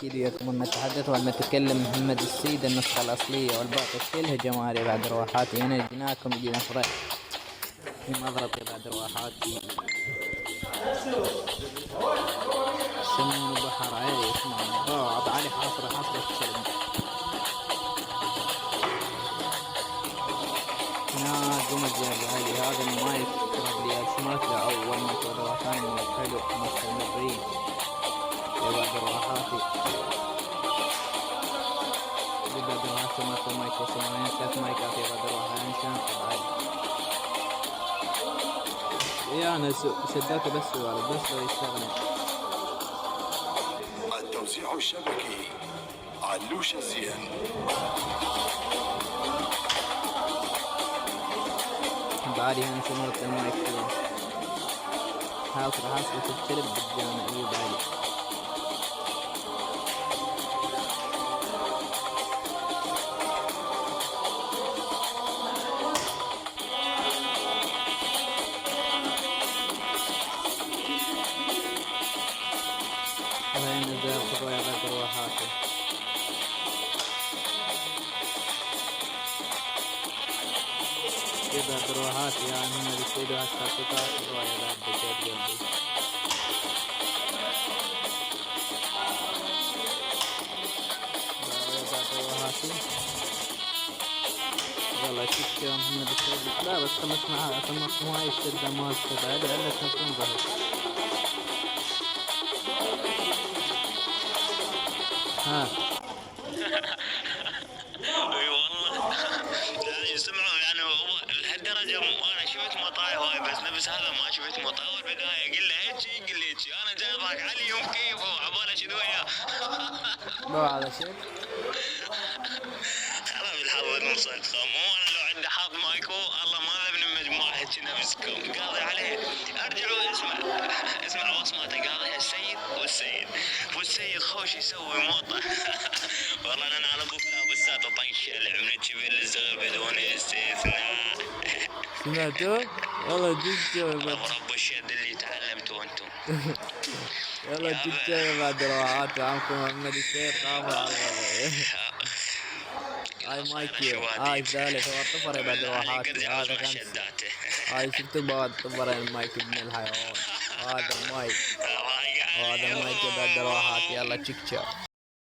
يكمن نتحدث عن نتكلم محمد السيد النسخة الأصلية والباقي كلها جماهيري بعد رواحاتي. أنا جيناكم جينا فرق في مضربي بعد رواحاتي. سمون بحر عالي اسمع بعض علي حاصرة الشرب هنا قمت يا علي. هذا المايك ترى لي سمعت له أول ما تروح ثاني مايك حلو مستمرين بعد رواحاتي. بعد رواحاتي ما مايك وسمعين 3 مايكات بعد رواحاتي شانك بعد إيه. أنا شداته بس لو يشتغل. التوزيع الشبكي علوش الزين. بعدي هنا سمرت المايك حاصرة الشرب بالجامع اللي بعدي. هنا نزال خطوة بعد رواحاتي. بعد رواحاتي يعني هم بيصيدوا هالتاسكات رواية بعد بجد قلبي. بعد رواحاتي والله شفت يا محمد السيد. لا بس خلص معها خلص مو هاي الشدة ما استبعد إلا تكون ظهر. ها اي والله يعني سمعوا يعني هو لهالدرجه انا شفت مطاي هاي بس هذا ما شفت مطاي. اول بدايه قل له هيك قل لي انا جاي اضحك عليهم كيف وعباله شنو وياه. لو على شيء خلاص بالحظ نصكم. وانا لو عندي حظ مايكو الله ما ابن المجموعه هيك نفسكم قاضي عليه. ارجعوا اسمع وصمته قاضي السيد والسيد خوش يسوي موطه. والله انا على ابوك لابسات طيش العمل كبير للزغل بدون استثناء. سمعتوا؟ والله جد رب الشد اللي تعلمتوا انتم. يلا جد بعد رواحات عمكم محمد السيد قابل على الوضع. هاي مايكي هاي ثالث هو الطفر بعد رواحاتي. هذا خمس هاي شفتوا بعد طفر المايك ابن الحيوان. هذا المايك بعد رواحاتي. يلا تشيك تشاو.